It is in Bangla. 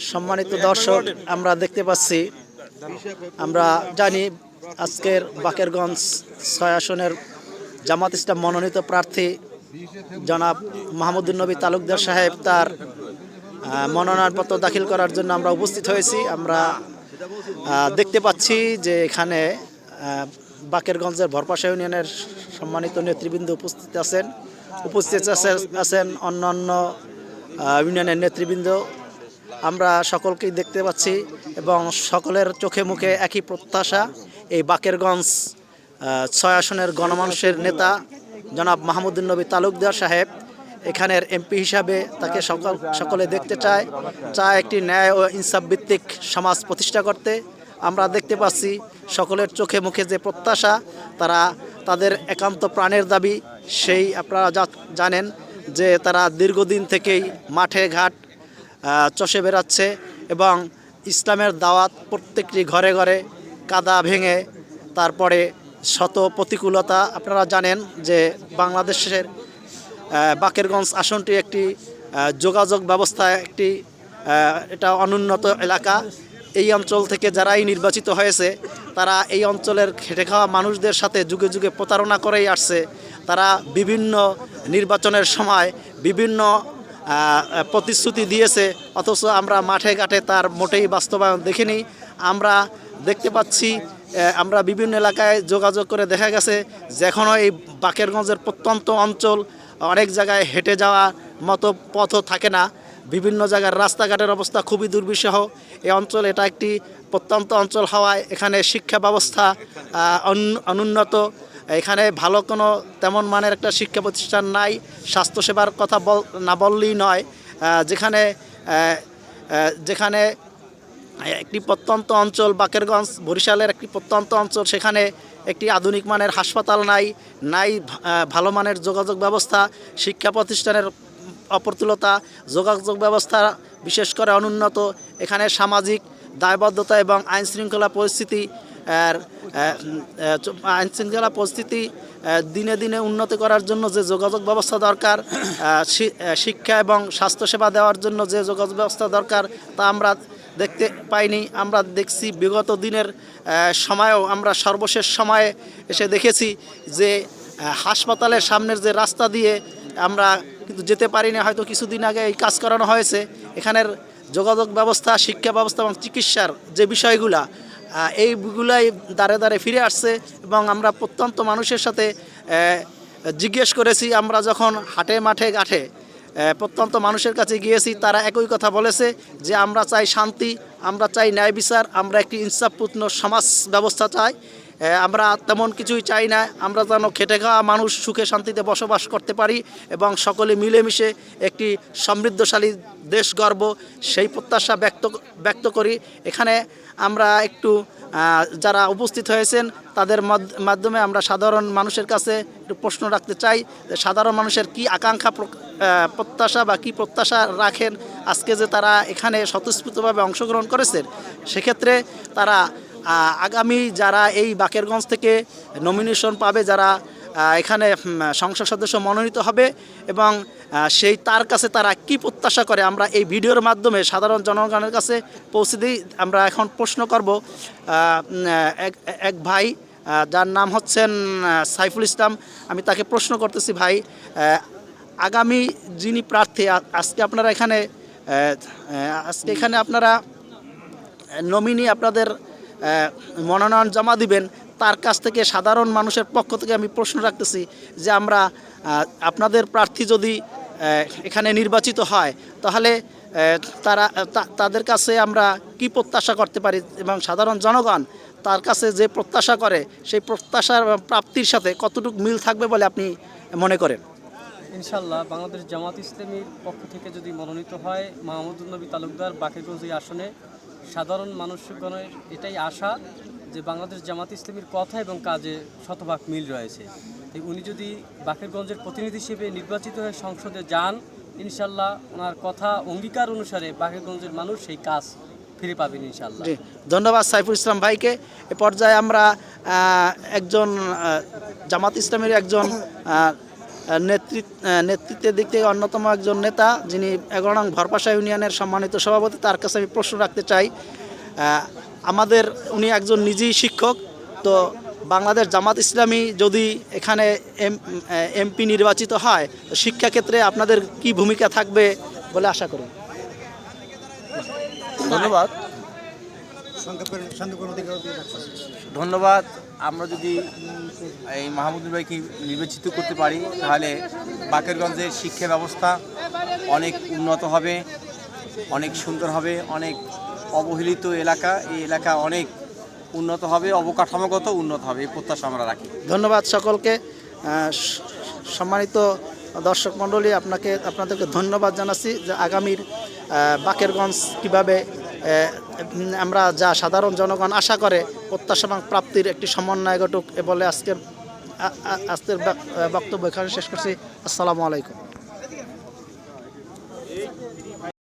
সম্মানিত দর্শক, আমরা দেখতে পাচ্ছি, আমরা জানি আজকের বাকেরগঞ্জ ৬ আসনের জামাত ইসলাম মনোনীত প্রার্থী জনাব মাহমুদুন নবী তালুকদার সাহেব তার মনোনয়নপত্র দাখিল করার জন্য আমরা উপস্থিত হয়েছি। আমরা দেখতে পাচ্ছি যে এখানে বাকেরগঞ্জের ভরপাশা ইউনিয়নের সম্মানিত নেতৃবৃন্দ উপস্থিত আছেন অন্যান্য ইউনিয়নের নেতৃবৃন্দ। আমরা সকলকেই দেখতে পাচ্ছি এবং সকলের চোখে মুখে একই প্রত্যাশা, এই বাকেরগঞ্জ ৬ আসনের গণমানুষের নেতা জনাব মাহমুদুন নবী তালুকদার সাহেব এখানের এমপি হিসাবে তাকে সকলে দেখতে চায় একটি ন্যায় ও ইনসাফ ভিত্তিক সমাজ প্রতিষ্ঠা করতে। আমরা দেখতে পাচ্ছি সকলের চোখে মুখে যে প্রত্যাশা, তাদের একান্ত প্রাণের দাবি। সেই আপনারা জানেন যে তারা দীর্ঘদিন থেকেই মাঠে ঘাট চষে বেড়াচ্ছে এবং ইসলামের দাওয়াত প্রত্যেকটি ঘরে ঘরে কাদা ভেঙে, তারপরে শত প্রতিকূলতা। আপনারা জানেন যে বাংলাদেশের বাকেরগঞ্জ আসনটি একটি যোগাযোগ ব্যবস্থা এটা অনুন্নত এলাকা। এই অঞ্চল থেকে যারাই নির্বাচিত হয়েছে তারা এই অঞ্চলের খেটে খাওয়া মানুষদের সাথে যুগে যুগে প্রতারণা করেই আসছে। তারা বিভিন্ন নির্বাচনের সময় বিভিন্ন প্রতিশ্রুতি দিয়েছে, অথচ আমরা মাঠে ঘাটে তার মোটেই বাস্তবায়ন দেখিনি। আমরা দেখতে পাচ্ছি, আমরা বিভিন্ন এলাকায় যোগাযোগ করে দেখা গেছে যে এখনও এই বাকেরগঞ্জের প্রত্যন্ত অঞ্চল, অনেক জায়গায় হেঁটে যাওয়ার মতো পথও থাকে না। বিভিন্ন জায়গার রাস্তাঘাটের অবস্থা খুবই দুর্বিষহ। এই অঞ্চল এটা একটি প্রত্যন্ত অঞ্চল হওয়ায় এখানে শিক্ষা ব্যবস্থা অনুন্নত। এখানে ভালো কোনো তেমন মানের একটা শিক্ষা প্রতিষ্ঠান নাই। স্বাস্থ্যসেবার কথা না বললেই নয়। যেখানে একটি প্রত্যন্ত অঞ্চল, বাকেরগঞ্জ বরিশালের একটি প্রত্যন্ত অঞ্চল, সেখানে একটি আধুনিক মানের হাসপাতাল নাই ভালো মানের যোগাযোগ ব্যবস্থা, শিক্ষা প্রতিষ্ঠানের অপ্রতুলতা, যোগাযোগ ব্যবস্থা বিশেষ করে অনুন্নত। এখানে সামাজিক দায়বদ্ধতা এবং আইনশৃঙ্খলা পরিস্থিতি দিনে দিনে উন্নতি করার জন্য যে যোগাযোগ ব্যবস্থা দরকার, শিক্ষা এবং স্বাস্থ্যসেবা দেওয়ার জন্য যে যোগাযোগ ব্যবস্থা দরকার, তা আমরা দেখতে পাইনি। আমরা দেখছি বিগত দিনের সময়েও, আমরা সর্বশেষ সময়ে এসে দেখেছি যে হাসপাতালের সামনের যে রাস্তা দিয়ে আমরা কিন্তু যেতে পারিনি। হয়তো কিছুদিন আগে এই কাজ করানো হয়েছে। এখানের যোগাযোগ ব্যবস্থা, শিক্ষা ব্যবস্থা এবং চিকিৎসার যে বিষয়গুলা, এইগুলাই দাঁড়ে দাঁড়ে ফিরে আসছে। এবং আমরা প্রত্যন্ত মানুষের সাথে জিজ্ঞেস করেছি, আমরা যখন হাটে মাঠে ঘাটে প্রত্যন্ত মানুষের কাছে গিয়েছি, তারা একই কথা বলেছে যে আমরা চাই শান্তি, আমরা চাই ন্যায় বিচার, আমরা একটি ইনসাফপূর্ণ সমাজ ব্যবস্থা চাই। আমরা তেমন কিছুই চাই না। আমরা যেন খেটে খাওয়া মানুষ সুখে শান্তিতে বসবাস করতে পারি এবং সকলে মিলেমিশে একটি সমৃদ্ধশালী দেশ গর্ব, সেই প্রত্যাশা ব্যক্ত করি। এখানে আমরা একটু যারা উপস্থিত হয়েছেন তাদের মাধ্যমে আমরা সাধারণ মানুষের কাছে একটু প্রশ্ন রাখতে চাই, সাধারণ মানুষের কি আকাঙ্ক্ষা, প্রত্যাশা বা কী প্রত্যাশা রাখেন আজকে যে তারা এখানে স্বতঃস্ফূর্তভাবে অংশগ্রহণ করেছেন। সেক্ষেত্রে তারা আগামী যারা এই বাকেরগঞ্জ থেকে নমিনেশন পাবে, যারা এখানে সংসদ সদস্য মনোনীত হবে এবং তার কাছে তারা কি প্রত্যাশা করে, আমরা এই ভিডিওর মাধ্যমে সাধারণ জনগণের কাছে পৌঁছে দিই। আমরা এখন প্রশ্ন করব এক ভাই, যার নাম হচ্ছেন সাইফুল ইসলাম। আমি তাকে প্রশ্ন করতেছি, ভাই, আগামী যিনি প্রার্থী আজকে এখানে আপনারা নমিনি আপনাদের মনোনয়ন জমা দিবেন, তার কাছ থেকে সাধারণ মানুষের পক্ষ থেকে আমি প্রশ্ন রাখতেছি যে আমরা আপনাদের প্রার্থী যদি এখানে নির্বাচিত হয় তাহলে তাদের কাছে আমরা কি প্রত্যাশা করতে পারি এবং সাধারণ জনগণ তার কাছে যে প্রত্যাশা করে সেই প্রত্যাশার প্রাপ্তির সাথে কতটুকু মিল থাকবে বলে আপনি মনে করেন? ইনশাল্লাহ বাংলাদেশ জামাত ইসলামীর পক্ষ থেকে যদি মনোনীত হয় মাহমুদুন নবী তালুকদার বাকেরগঞ্জ আসনে, সাধারণ মানুষগণের এটাই আশা যে বাংলাদেশ জামাত ইসলামীর কথা এবং কাজে শতভাগ মিল রয়েছে। উনি যদি বাকেরগঞ্জের প্রতিনিধি হিসেবে নির্বাচিত হয়ে সংসদে যান, ইনশাল্লাহ ওনার কথা অঙ্গীকার অনুসারে বাকেরগঞ্জের মানুষ সেই কাজ ফিরে পাবেন ইনশাল্লাহ। ধন্যবাদ সাইফুল ইসলাম ভাইকে। এ পর্যায়ে আমরা একজন জামাত ইসলামের একজন নেতৃত্বের দিক থেকে অন্যতম একজন নেতা, যিনি 11 নং ভরপাশা ইউনিয়নের সম্মানিত সভাপতি। তার কাছে আমি প্রশ্ন রাখতে চাই, আমাদের উনি একজন নিজেই শিক্ষক, তো বাংলাদেশ জামাত ইসলামী যদি এখানে এমপি নির্বাচিত হয়, তো শিক্ষাক্ষেত্রে আপনাদের কি ভূমিকা থাকবে বলে আশা করি? ধন্যবাদ। ধন্যবাদ। আমরা যদি এই মাহমুদুল ভাইকে নির্বাচিত করতে পারি, তাহলে বাকেরগঞ্জের শিক্ষা ব্যবস্থা অনেক উন্নত হবে, অনেক সুন্দর হবে। অনেক অবহেলিত এলাকা, এই এলাকা অনেক উন্নত হবে, অবকাঠামোগত উন্নত হবে, এই প্রত্যাশা আমরা রাখি। ধন্যবাদ সকলকে। সম্মানিত দর্শক মণ্ডলী, আপনাদেরকে ধন্যবাদ জানাচ্ছি যে আগামীর বাকেরগঞ্জ কীভাবে আমরা যা সাধারণ জনগণ আশা করে প্রত্যাশা এবং প্রাপ্তির একটি সমন্বয় ঘটুক এ বলে আজকের বক্তব্য এখানে শেষ করছি। আসসালামু আলাইকুম।